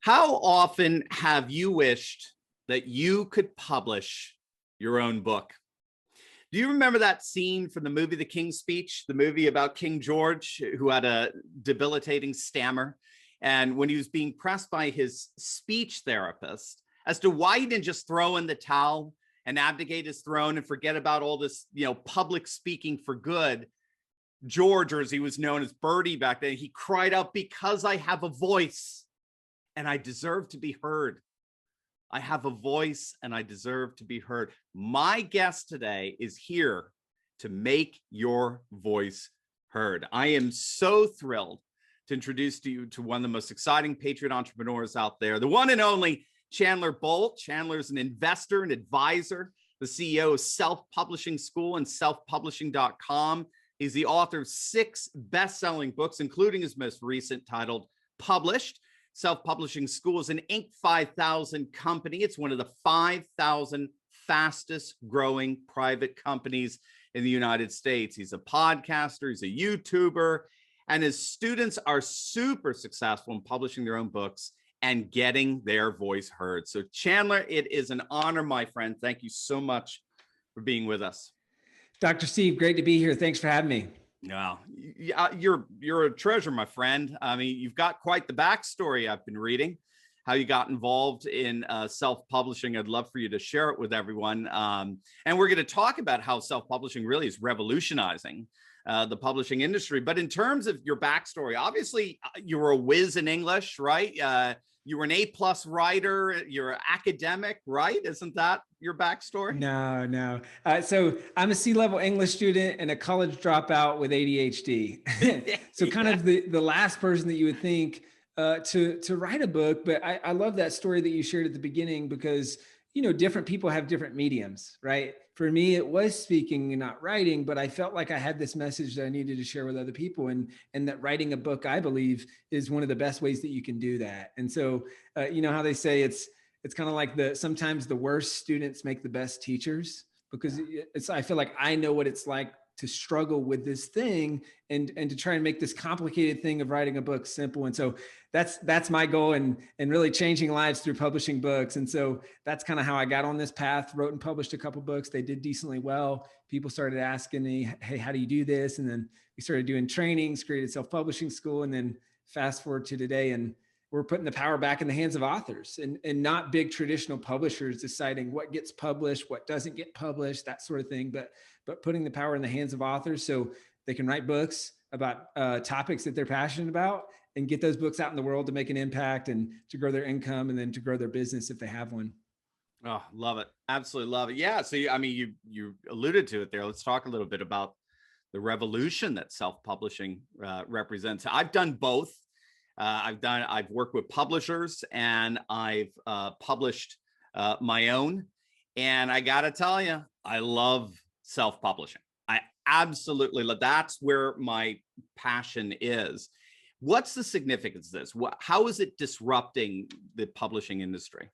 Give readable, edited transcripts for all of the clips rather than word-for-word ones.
How often have you wished that you could publish your own book? Do you remember that scene from the movie The King's Speech, the movie about King George, who had a debilitating stammer? And when he was being pressed by his speech therapist as to why he didn't just throw in the towel and abdicate his throne and forget about all this, public speaking for good, George, or as he was known as Bertie back then, he cried out, "Because I have a voice and I deserve to be heard. I have a voice and I deserve to be heard." My guest today is here to make your voice heard. I am so thrilled to introduce to you to one of the most exciting Patriot entrepreneurs out there, the one and only Chandler Bolt. Chandler is an investor and advisor, the CEO of Self-Publishing School and selfpublishing.com. He's the author of 6 best-selling books, including his most recent titled Published. Self-Publishing School is an Inc. 5000 company. It's one of the 5,000 fastest growing private companies in the United States. He's a podcaster, he's a YouTuber, and his students are super successful in publishing their own books and getting their voice heard. So Chandler, it is an honor, my friend. Thank you so much for being with us. Dr. Steve, great to be here. Thanks for having me. No, you're a treasure, my friend. I mean, you've got quite the backstory. I've been reading how you got involved in self-publishing. I'd love for you to share it with everyone. And we're going to talk about how self-publishing really is revolutionizing the publishing industry. But in terms of your backstory, obviously you were a whiz in English, right? You were an A+ writer, you're an academic, right? Isn't that your backstory? No. So I'm a C-level English student and a college dropout with ADHD. So kind of the last person that you would think to write a book. But I love that story that you shared at the beginning because, different people have different mediums, right? For me, it was speaking and not writing, but I felt like I had this message that I needed to share with other people, and that writing a book, I believe, is one of the best ways that you can do that. And so, how they say it's kind of like sometimes the worst students make the best teachers, because I feel like I know what it's like to struggle with this thing and to try and make this complicated thing of writing a book simple. And so that's my goal, and really changing lives through publishing books. And so that's kind of how I got on this path, wrote and published a couple books. They did decently well. People started asking me, "Hey, how do you do this?" And then we started doing trainings, created Self-Publishing School, and then fast forward to today, and we're putting the power back in the hands of authors and not big traditional publishers deciding what gets published, what doesn't get published, that sort of thing, but putting the power in the hands of authors so they can write books about topics that they're passionate about and get those books out in the world to make an impact and to grow their income and then to grow their business if they have one. Oh, love it. Absolutely love it. Yeah. So, you alluded to it there. Let's talk a little bit about the revolution that self-publishing represents. I've done both. I've worked with publishers and I've published my own. And I got to tell you, I love self-publishing. I absolutely love, that's where my passion is. What's the significance of this? How is it disrupting the publishing industry?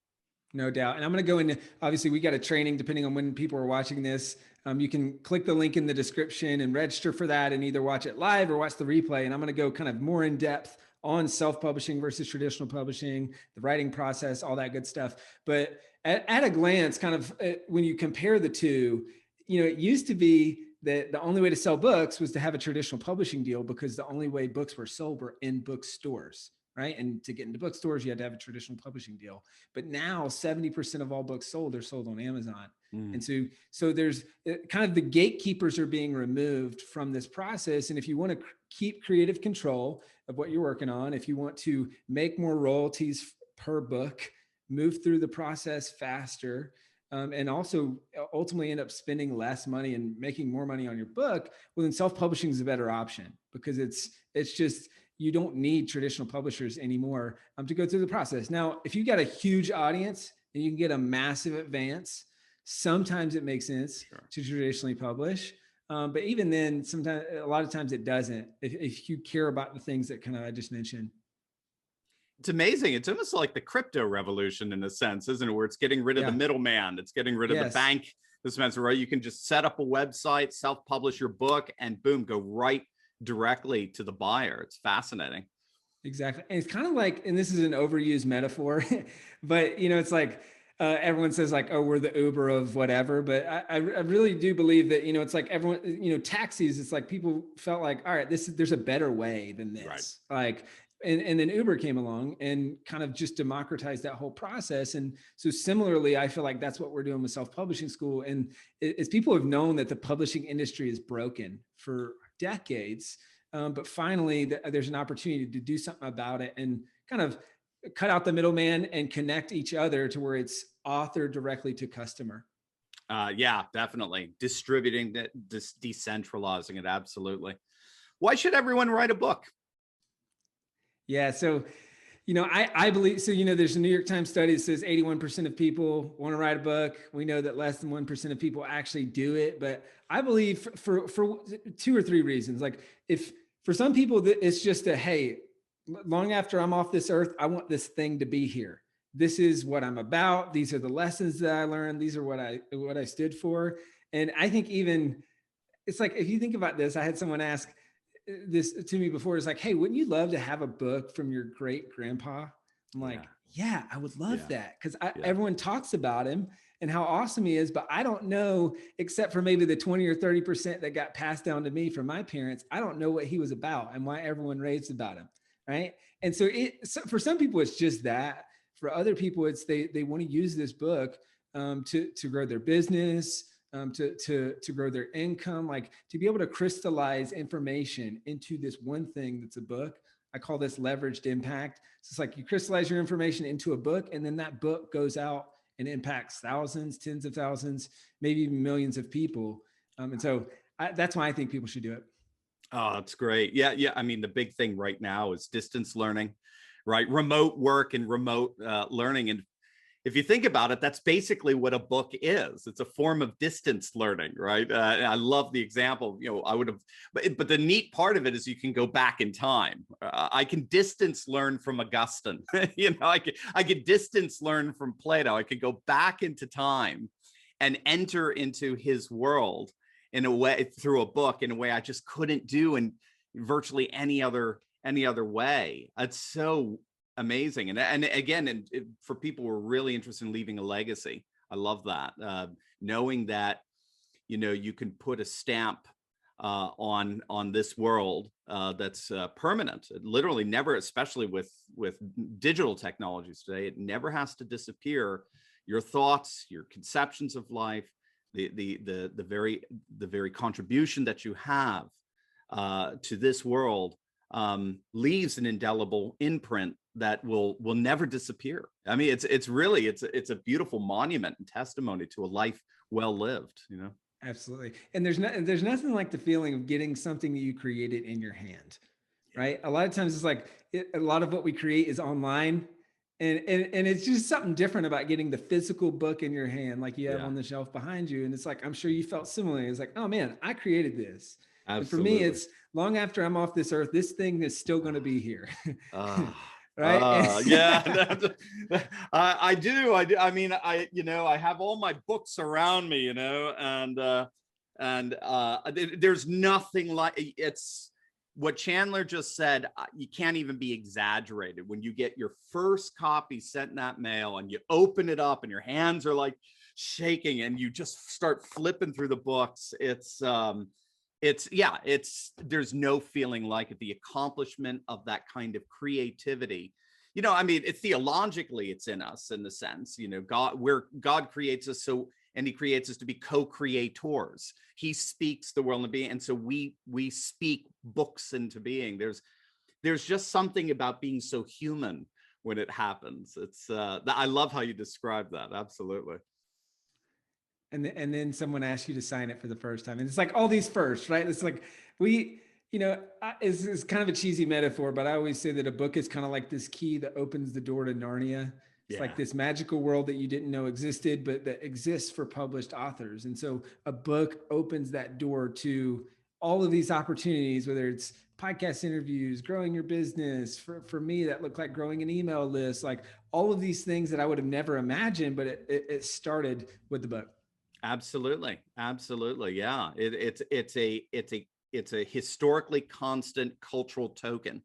No doubt. And I'm going to go into, obviously we got a training depending on when people are watching this. You can click the link in the description and register for that and either watch it live or watch the replay. And I'm going to go kind of more in depth on self-publishing versus traditional publishing, the writing process, all that good stuff. But at a glance, kind of when you compare the two, it used to be that the only way to sell books was to have a traditional publishing deal because the only way books were sold were in bookstores, right? And to get into bookstores, you had to have a traditional publishing deal. But now 70% of all books sold are sold on Amazon. And so there's kind of the gatekeepers are being removed from this process. And if you want to keep creative control of what you're working on, if you want to make more royalties per book, move through the process faster, and also ultimately end up spending less money and making more money on your book, well, then self-publishing is a better option because it's just, you don't need traditional publishers anymore to go through the process. Now, if you got a huge audience and you can get a massive advance, sometimes it makes sense to traditionally publish. But even then, sometimes, a lot of times it doesn't, if you care about the things that I just mentioned. It's amazing. It's almost like the crypto revolution in a sense, isn't it? Where it's getting rid of the middleman. It's getting rid of the bank. This means, right? You can just set up a website, self-publish your book, and boom, go right directly to the buyer. It's fascinating. Exactly. And it's kind of like, and this is an overused metaphor, but it's like everyone says like, oh, we're the Uber of whatever. But I really do believe that, it's like everyone, taxis, it's like people felt like, all right, there's a better way than Right. this. Like, and then Uber came along and kind of just democratized that whole process. And so similarly, I feel like that's what we're doing with self-publishing school. And as people have known that the publishing industry is broken for decades, but finally, there's an opportunity to do something about it and kind of cut out the middleman and connect each other to where it's author directly to customer. Yeah, definitely. Distributing it, decentralizing it. Absolutely. Why should everyone write a book? Yeah. So, I believe, so, there's a New York Times study that says 81% of people want to write a book. We know that less than 1% of people actually do it. But I believe for 2 or 3 reasons, like if for some people it's just a, hey, long after I'm off this earth, I want this thing to be here. This is what I'm about. These are the lessons that I learned. These are what I stood for. And I think even it's like, if you think about this, I had someone ask this to me before. It's like, hey, wouldn't you love to have a book from your great grandpa? I'm like, yeah, I would love that. Cause everyone talks about him and how awesome he is, but I don't know, except for maybe the 20 or 30% that got passed down to me from my parents. I don't know what he was about and why everyone raves about him. Right. And so for some people, it's just that. For other people, it's they want to use this book to grow their business, to grow their income, like to be able to crystallize information into this one thing that's a book. I call this leveraged impact. So it's like you crystallize your information into a book, and then that book goes out and impacts thousands, tens of thousands, maybe even millions of people. And so that's why I think people should do it. Oh, that's great. Yeah, yeah. I mean, the big thing right now is distance learning, right? Remote work and remote learning. And if you think about it, that's basically what a book is. It's a form of distance learning, right? I love the example. I would have, but the neat part of it is you can go back in time. I can distance learn from Augustine. I could distance learn from Plato. I could go back into time and enter into his world in a way through a book in a way I just couldn't do in virtually any other way. It's so amazing. And again, and for people who are really interested in leaving a legacy, I love that. Knowing that, you can put a stamp on this world that's permanent. It literally never, especially with digital technologies today, it never has to disappear. Your thoughts, your conceptions of life, the very contribution that you have to this world leaves an indelible imprint that will never disappear. I mean, it's really a beautiful monument and testimony to a life well lived. Absolutely. And there's nothing like the feeling of getting something that you created in your hand, right? A lot of times it's like a lot of what we create is online. And it's just something different about getting the physical book in your hand, like you have on the shelf behind you. And it's like, I'm sure you felt similarly. It's like, oh man, I created this. Absolutely. And for me, it's long after I'm off this earth, this thing is still going to be here. Right. Yeah. I do. I mean, I have all my books around me, and there's nothing like it's what Chandler just said. You can't even be exaggerated. When you get your first copy sent in that mail and you open it up and your hands are like shaking and you just start flipping through the books, there's no feeling like it. The accomplishment of that kind of creativity, I mean, theologically it's in us in the sense, God creates us and he creates us to be co-creators. He speaks the world into being, and so we speak books into being. There's just something about being so human when it happens. I love how you describe that. Absolutely. And then someone asks you to sign it for the first time. And it's like all these firsts, right? It's like it's kind of a cheesy metaphor, but I always say that a book is kind of like this key that opens the door to Narnia. It's like this magical world that you didn't know existed, but that exists for published authors. And so a book opens that door to all of these opportunities, whether it's podcast interviews, growing your business. For me, that looked like growing an email list, like all of these things that I would have never imagined, but it started with the book. Absolutely. Yeah. It's a historically constant cultural token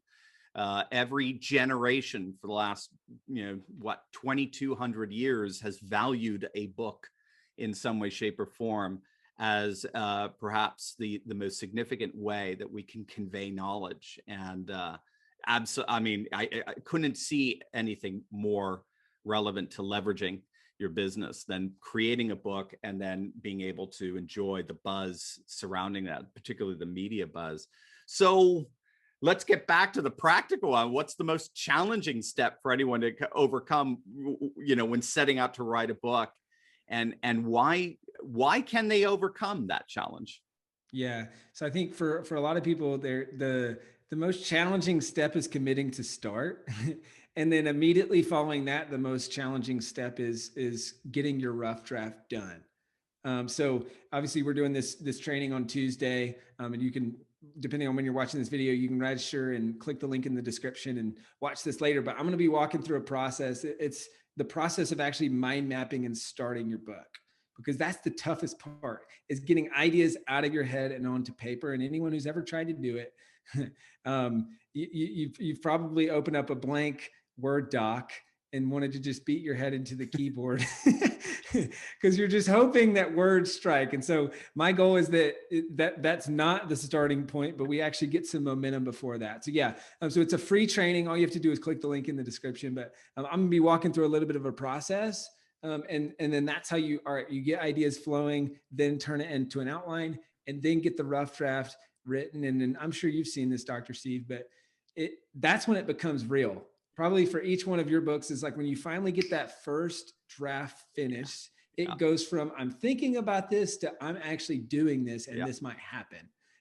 Every generation for the last, 2,200 years has valued a book in some way, shape, or form as perhaps the most significant way that we can convey knowledge. And I couldn't see anything more relevant to leveraging your business than creating a book and then being able to enjoy the buzz surrounding that, particularly the media buzz. So let's get back to the practical one. What's the most challenging step for anyone to overcome, when setting out to write a book, and why can they overcome that challenge? Yeah. So I think for a lot of people, the most challenging step is committing to start. And then immediately following that, the most challenging step is getting your rough draft done. So obviously we're doing this training on Tuesday, and you can, depending on when you're watching this video, you can register and click the link in the description and watch this later. But I'm going to be walking through a process. It's the process of actually mind mapping and starting your book, because that's the toughest part, is getting ideas out of your head and onto paper. And anyone who's ever tried to do it, you've probably opened up a blank Word doc and wanted to just beat your head into the keyboard because you're just hoping that words strike. And so my goal is that's not the starting point, but we actually get some momentum before that. So yeah, so it's a free training. All you have to do is click the link in the description, but I'm going to be walking through a little bit of a process. And then that's how you get ideas flowing, then turn it into an outline, and then get the rough draft written. And then I'm sure you've seen this, Dr. Steve, but that's when it becomes real. Probably for each one of your books is like when you finally get that first draft finished, it goes from I'm thinking about this to I'm actually doing this, and this might happen.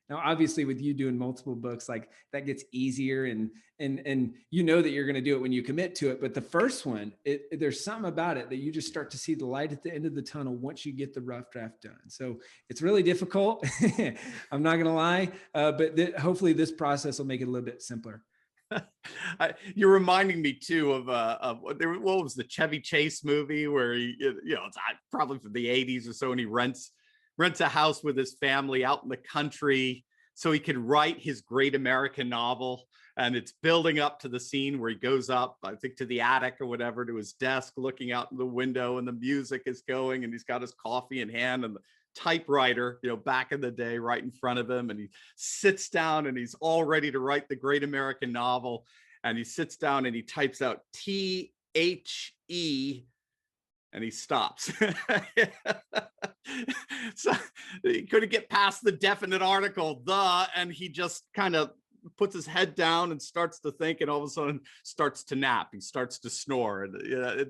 Now, obviously with you doing multiple books, like that gets easier and you know that you're going to do it when you commit to it. But the first one, there's something about it that you just start to see the light at the end of the tunnel once you get the rough draft done. So it's really difficult. I'm not going to lie, but hopefully this process will make it a little bit simpler. You're reminding me too of what was the Chevy Chase movie where it's probably from the 80s or so, and he rents a house with his family out in the country so he could write his great American novel. And it's building up to the scene where he goes up, I think, to the attic or whatever, to his desk, looking out the window, and the music is going, and he's got his coffee in hand and the typewriter, back in the day, right in front of him. And he sits down and he's all ready to write the great American novel. And he sits down and he types out THE, and he stops. So he couldn't get past the definite article, and he just kind of puts his head down and starts to think, and all of a sudden starts to nap. He starts to snore. And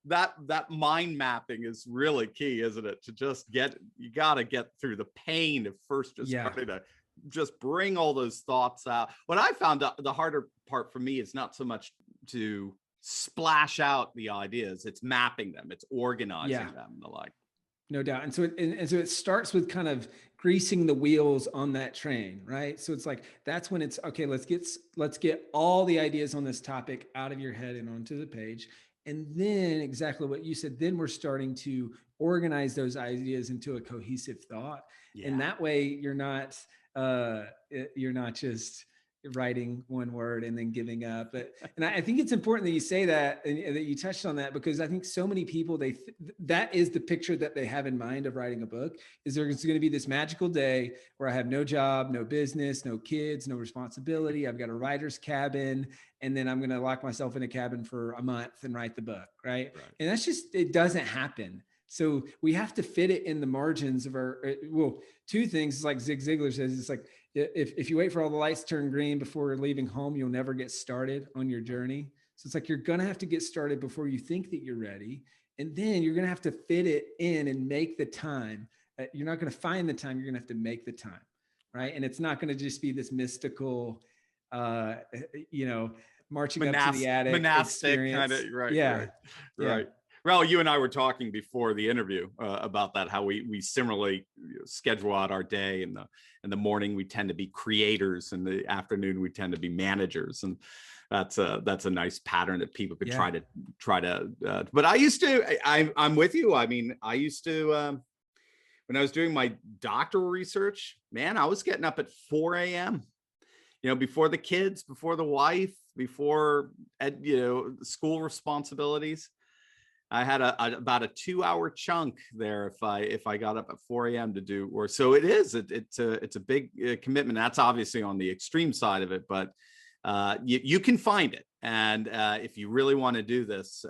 that mind mapping is really key, isn't it? To just you got to get through the pain of first just starting to just bring all those thoughts out. What I found the harder part for me is not so much to splash out the ideas, it's mapping them, it's organizing them, and the like. No doubt. And so it starts with kind of greasing the wheels on that train, right? So it's like, that's when it's, okay, let's get all the ideas on this topic out of your head and onto the page. And then exactly what you said, then we're starting to organize those ideas into a cohesive thought. Yeah. And that way you're not just writing one word and then giving up. And I think it's important that you say that, and that you touched on that, because I think so many people, that is the picture that they have in mind of writing a book, is there's going to be this magical day where I have no job, no business, no kids, no responsibility. I've got a writer's cabin, and then I'm going to lock myself in a cabin for a month and write the book. Right. And that's just, it doesn't happen. So we have to fit it in the margins of two things, like Zig Ziglar says, it's like, if you wait for all the lights to turn green before leaving home, you'll never get started on your journey. So it's like, you're going to have to get started before you think that you're ready. And then you're going to have to fit it in and make the time. You're not going to find the time. You're going to have to make the time. Right. And it's not going to just be this mystical, marching up to the attic monastic experience. Kind of, right. Right. Well, you and I were talking before the interview about that, how we similarly schedule out our day. In the morning, we tend to be creators. In the afternoon, we tend to be managers. And that's a nice pattern that people could try to. But I used to. I'm with you. I mean, I used to when I was doing my doctoral research. Man, I was getting up at 4 a.m. before the kids, before the wife, before, school responsibilities. I had about a 2-hour chunk there if I got up at 4 a.m. to do work. So it's a big commitment. That's obviously on the extreme side of it, but you can find it. And if you really want to do this,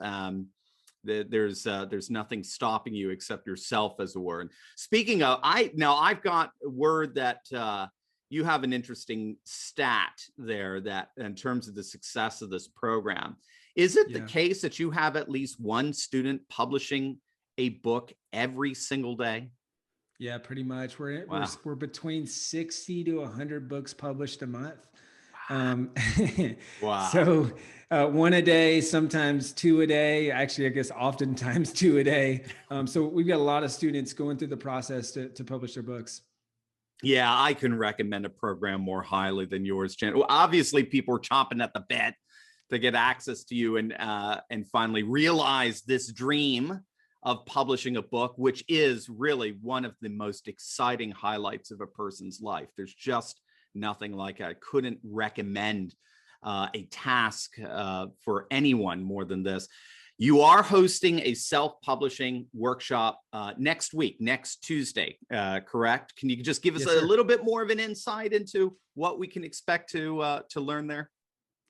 there's nothing stopping you except yourself, as it were. And speaking of, I've got word that you have an interesting stat there that in terms of the success of this program. Is it the case that you have at least one student publishing a book every single day? Yeah, pretty much. We're between 60 to 100 books published a month. Wow. So one a day, sometimes two a day. Actually, I guess oftentimes two a day. So we've got a lot of students going through the process to publish their books. Yeah, I can recommend a program more highly than yours, Jen. Well, obviously, people are chomping at the bit to get access to you and finally realize this dream of publishing a book, which is really one of the most exciting highlights of a person's life. There's just nothing like it. I couldn't recommend a task for anyone more than this. You are hosting a self-publishing workshop next week, next Tuesday, correct? Can you just give us a little bit more of an insight into what we can expect to learn there?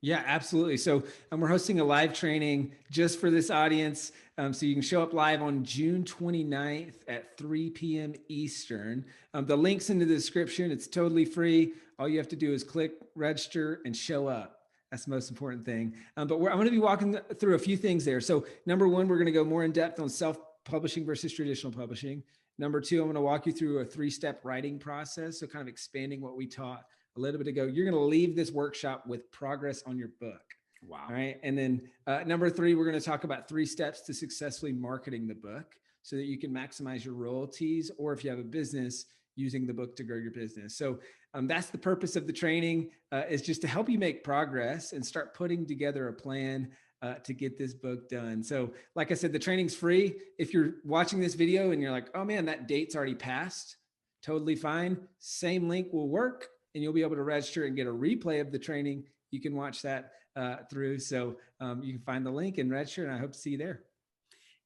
Yeah, absolutely. So we're hosting a live training just for this audience. So you can show up live on June 29th at 3 p.m. Eastern. The link's in the description. It's totally free. All you have to do is click register and show up. That's the most important thing. But I'm going to be walking through a few things there. So number one, we're going to go more in depth on self-publishing versus traditional publishing. Number two, I'm going to walk you through a 3-step writing process. So kind of expanding what we taught a little bit ago. You're going to leave this workshop with progress on your book. Wow. All right. And then number three, we're going to talk about 3 steps to successfully marketing the book so that you can maximize your royalties, or if you have a business, using the book to grow your business. So that's the purpose of the training, is just to help you make progress and start putting together a plan to get this book done. So like I said, the training's free. If you're watching this video and you're like, oh man, that date's already passed, totally fine. Same link will work, and you'll be able to register and get a replay of the training. You can watch that through. So you can find the link and register, and I hope to see you there.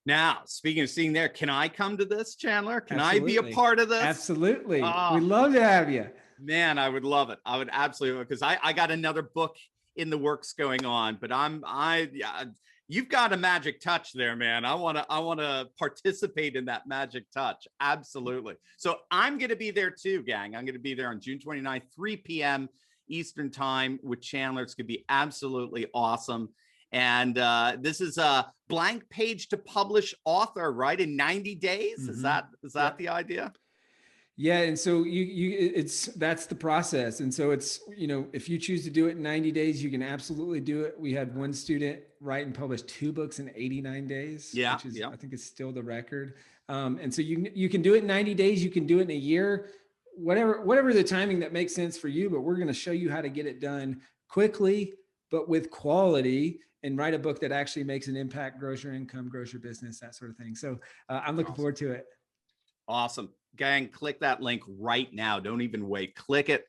Now, speaking of seeing there, can I come to this, Chandler? Can Absolutely. I be a part of this? Absolutely. We'd love to have you. Man, I would love it. I would absolutely, because I got another book in the works going on, but you've got a magic touch there, man. I want to participate in that magic touch. Absolutely. So I'm going to be there too, gang. I'm going to be there on June 29th, 3 p.m. Eastern time with Chandler. It's going to be absolutely awesome. And this is a blank page to publish author, right? In 90 days. Mm-hmm. Is that the idea? Yeah. And so that's the process. And so it's, if you choose to do it in 90 days, you can absolutely do it. We had one student write and publish 2 books in 89 days, which is, I think it's still the record. And so you can do it in 90 days. You can do it in a year, whatever the timing that makes sense for you, but we're going to show you how to get it done quickly, but with quality, and write a book that actually makes an impact, grows your income, grows your business, that sort of thing. So I'm looking forward to it. Awesome. Gang, click that link right now. Don't even wait. Click it.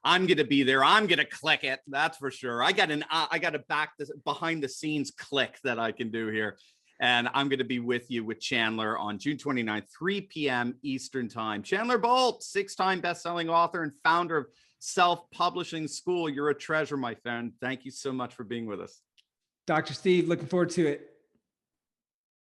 I'm going to be there. I'm going to click it. That's for sure. I got a behind the scenes click that I can do here. And I'm going to be with you with Chandler on June 29th, 3 p.m. Eastern time. Chandler Bolt, 6-time best-selling author and founder of Self-Publishing School. You're a treasure, my friend. Thank you so much for being with us. Dr. Steve, looking forward to it.